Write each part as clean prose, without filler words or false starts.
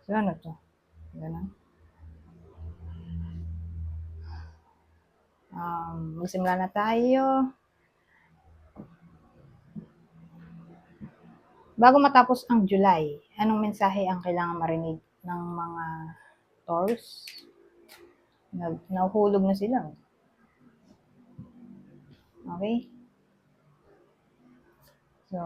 So, ano to? Ganun. Magsimula na tayo. Bago matapos ang July, anong mensahe ang kailangan marinig ng mga Taurus? Nahuhulog na sila. Okay? So,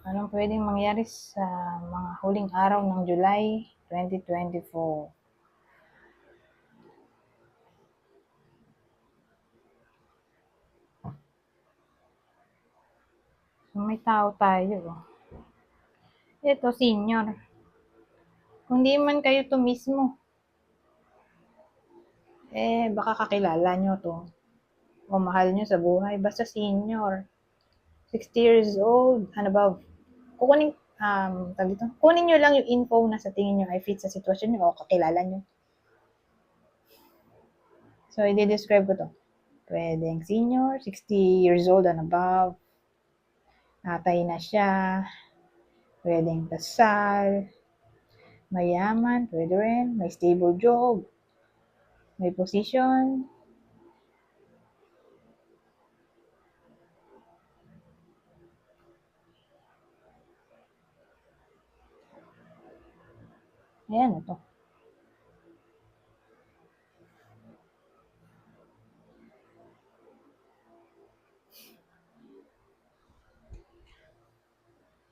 anong pwedeng mangyari sa mga huling araw ng July 2024? So, may tao tayo. Ito, senior. Kung di man kayo to mismo, baka kakilala nyo to. O mahal nyo sa buhay. Basta senior. 60 years old and above. Kunin nyo lang yung info na sa tingin nyo ay fit sa sitwasyon nyo o kakilala nyo. So, i-describe ko to. Pwedeng senior, 60 years old and above. Natay na siya. Pwedeng kasal. Mayaman, pwede rin. May stable job. May position. Ayan, ito.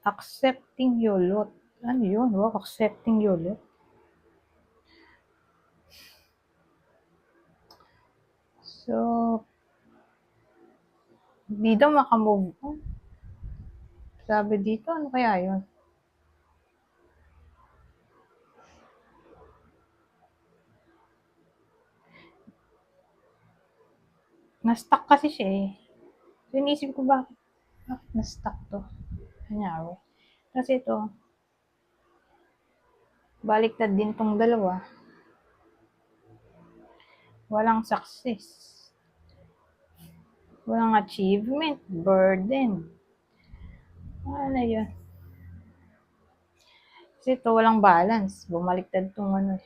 Accepting yulot. Ano yun? Wow, accepting yulot. So, di daw makamove on. Sabi dito, ano kaya yun? Na-stuck kasi siya eh. So, inisip ko bakit na-stuck to? Kanyari. Kasi ito, baliktad din tong dalawa. Walang success. Walang achievement. Burden. Ano yun? Kasi ito, walang balance. Bumaliktad tong ano.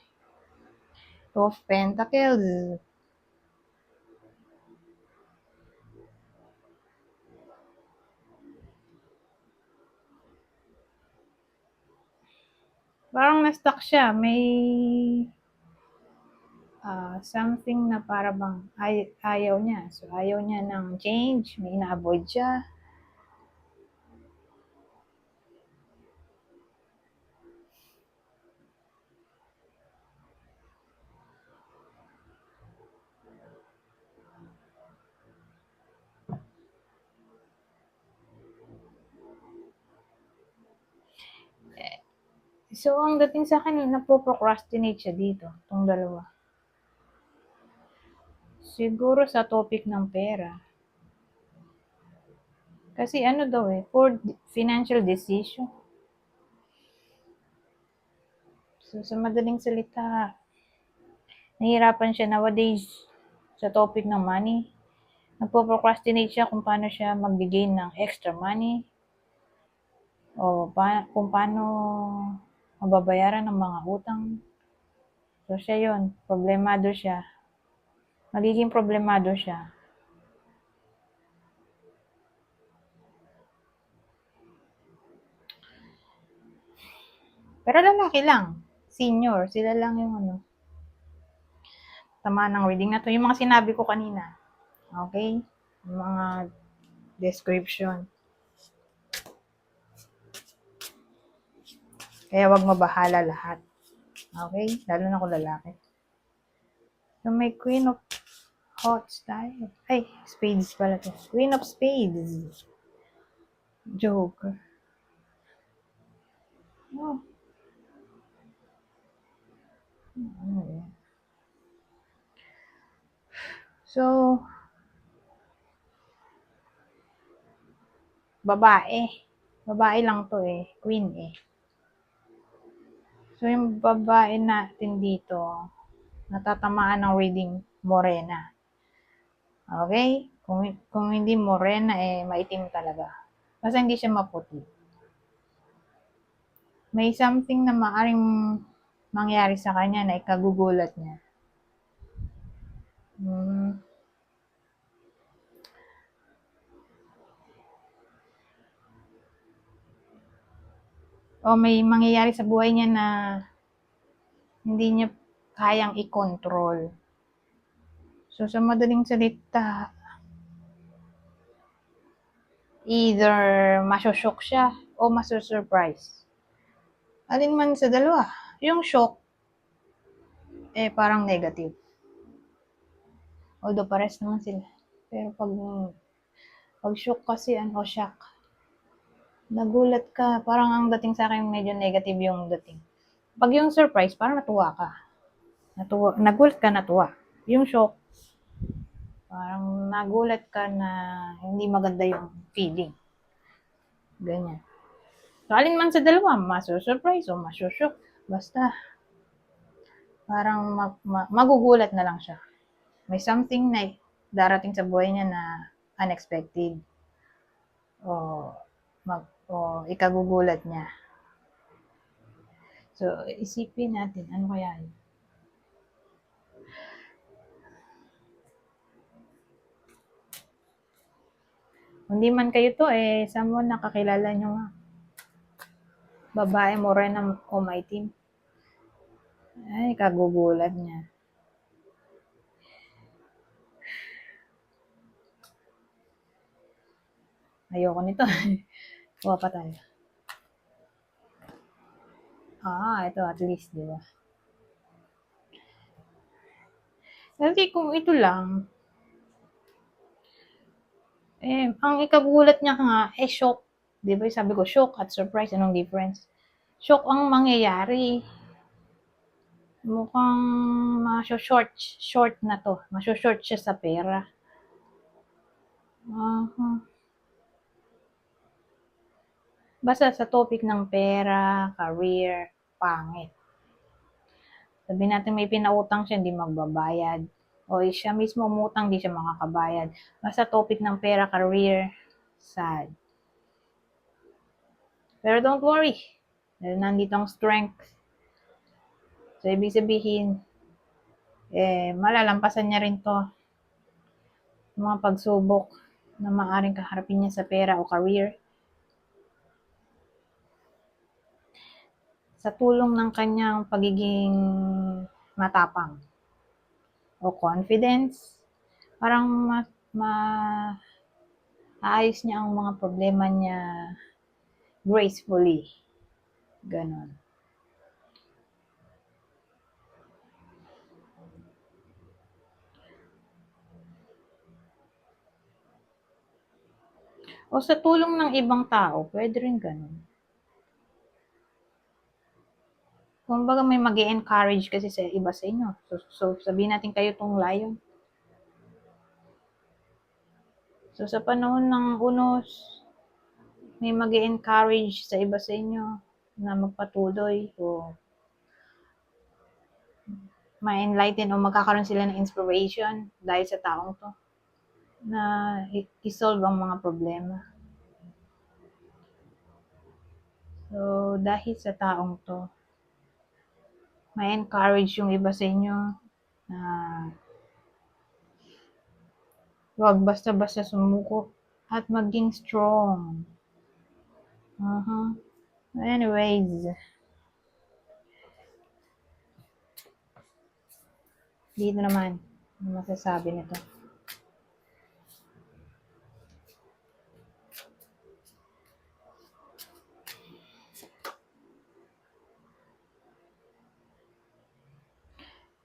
Two of Pentacles. Parang na-stuck siya. May something na para bang ayaw niya. So, ayaw niya ng change. May ina-avoid siya. So, ang dating sa akin, nagpo-procrastinate siya dito. Itong dalawa. Siguro sa topic ng pera. Kasi ano daw for financial decision. So, sa madaling salita, nahihirapan siya nowadays sa topic ng money. Nagpo-procrastinate siya kung paano siya magbigay ng extra money o kung paano mababayaran ng mga utang. So, siya yun. Problemado siya. Magiging problemado siya. Pero lalaki lang. Senior. Sila lang yung ano. Tama ng reading na to. Yung mga sinabi ko kanina. Okay? Yung mga description. Kaya wag mabahala lahat. Okay? Lalo na kung lalaki. So, may Queen of Hearts tayo. Ay, Spades pala to. Queen of Spades. Joker. Oh. Ano yan? So, babae. Babae lang to eh. Queen eh. So, yung babae natin dito, natatamaan ng reading morena. Okay? Kung hindi morena, maitim talaga. Basta hindi siya maputi. May something na maaring mangyari sa kanya na ikagugulat niya. Hmm. O may mangyayari sa buhay niya na hindi niya kayang i-control. So, sa madaling salita, either masyoshock siya o masosurprise. Alin man sa dalawa. Yung shock, parang negative. Although pares naman sila. Pero pag shock kasi, shock. Nagulat ka, parang ang dating sa akin medyo negative yung dating. Pag yung surprise, parang natuwa ka. Nagulat ka, natuwa. Yung shock, parang nagulat ka na hindi maganda yung feeling. Ganyan. So, alin man sa dalawa, maso-surprise o maso-shock. Basta, parang magugulat na lang siya. May something na darating sa buhay niya na unexpected. O, ikagugulat niya. So, isipin natin, ano kaya yun? Kung di man kayo to, someone nakakilala nyo nga. Babae, morena o maitim. Ay, kagugulat niya. Ayoko nito. Kuha pa tayo. Ito at least, di ba? Kasi kung ito lang, ang ikagulat niya nga, shock. Di ba? Sabi ko, shock at surprise, anong difference? Shock ang mangyayari. Mukhang short na to. Masyo-short siya sa pera. Basta sa topic ng pera, career, pangit. Sabihin natin may pinautang siya, hindi magbabayad. O siya mismo umutang, hindi siya makakabayad. Basta topic ng pera, career, sad. Pero don't worry. Dahil nandito ang strength. So, ibig sabihin, malalampasan niya rin to. Mga pagsubok na maaaring kaharapin niya sa pera o career. Sa tulong ng kanyang pagiging matapang o confidence, parang maayos niya ang mga problema niya gracefully. Ganon. O sa tulong ng ibang tao, pwede rin ganon. Kumbaga may mag-encourage kasi sa iba sa inyo. So sabihin natin kayo tong lion. So sa panahon ng unos, may mag-encourage sa iba sa inyo na magpatuloy o ma-enlighten o magkakaroon sila ng inspiration dahil sa taong to na i-solve ang mga problema. So, dahil sa taong to, ma-encourage yung iba sa inyo na huwag basta-basta sumuko at maging strong. Anyways, dito naman, ano masasabi nito?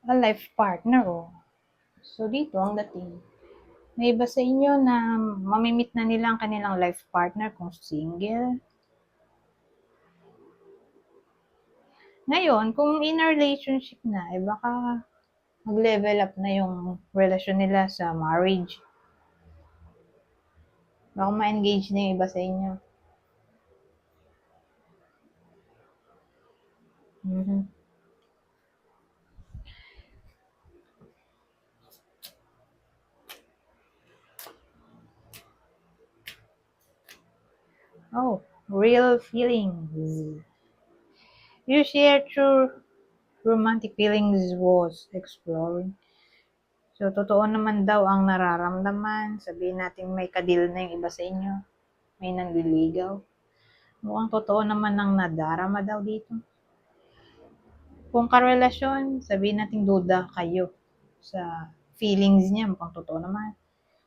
A life partner, So, dito, ang dating, may iba sa inyo na mamimit na nila ang kanilang life partner kung single. Ngayon, kung in a relationship na, baka mag-level up na yung relasyon nila sa marriage. Baka ma-engage na yung iba sa inyo. Real feelings. You share true romantic feelings was exploring. So, totoo naman daw ang nararamdaman. Sabihin natin may kadil na yung iba sa inyo. May nanliligaw. Mukhang totoo naman ang nadarama daw dito. Kung karelasyon, sabihin natin duda kayo sa feelings niya. Mukhang totoo naman.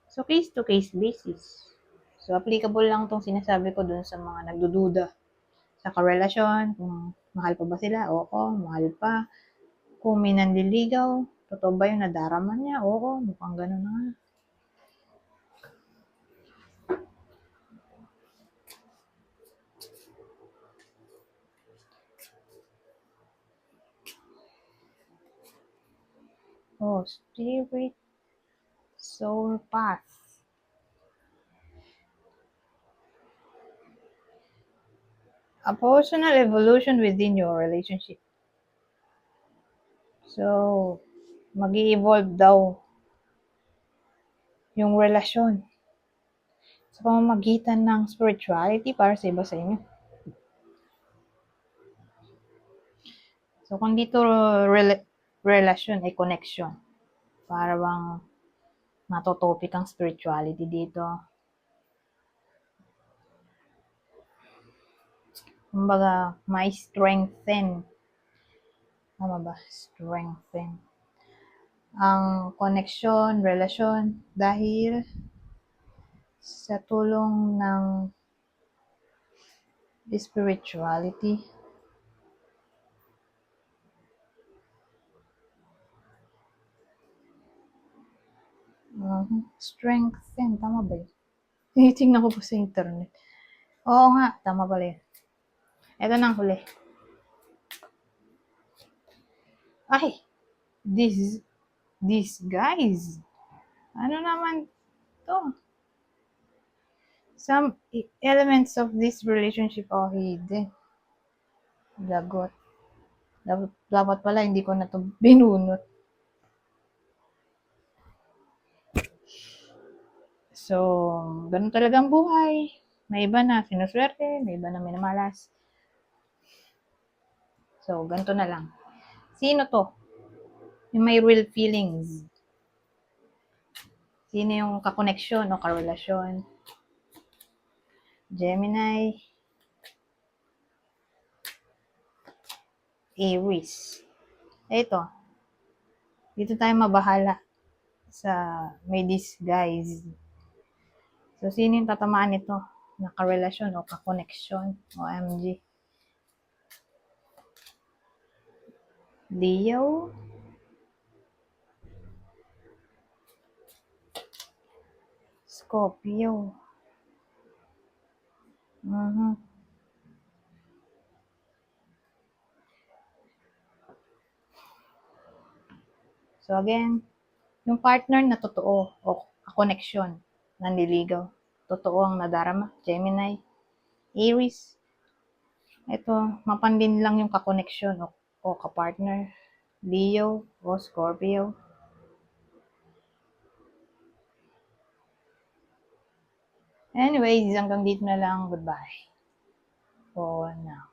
So, case-to-case basis. So, applicable lang itong sinasabi ko dun sa mga nagdududa sa karelasyon. Kung mahal pa ba sila? Oo, mahal pa. Kung may nanliligaw, totoo ba yung nadarama niya? Oo, mukhang ganun na nga. Oh, spirit, soul path. A personal evolution within your relationship. So, mag-i-evolve daw yung relasyon sa pamamagitan ng spirituality para sa iba sa inyo. So, kung dito relasyon ay connection, para bang matotopic ang spirituality dito. Kumbaga, may strengthen. Tama ba? Strengthen. Ang connection, relasyon, dahil sa tulong ng spirituality. Strengthen. Tama ba yun? Tinitingnan ko po sa internet. Oo nga, tama pala yun. Ito na ang huli. Ay, this guys. Ano naman to? Some elements of this relationship are hidden. Lagot. Dapat pala hindi ko na to binunot. So, ganun talaga ang buhay. May iba na sinuswerte, may iba na minamalas. So, ganito na lang. Sino to? Yung may real feelings. Sino yung kakoneksyon o karelasyon? Gemini, Aries. Ito. Dito tayo mabahala sa may disguise. So, sino yung tatamaan nito? Na karelasyon o kakoneksyon? OMG. Leo, Scorpio. So again, yung partner na totoo o connection, nanliligaw, totoo ang nadarama, Gemini, Aries. Ito, mapandin lang yung kakoneksyon o kapartner, Leo o Scorpio. Anyways, hanggang dito na lang. Goodbye for now.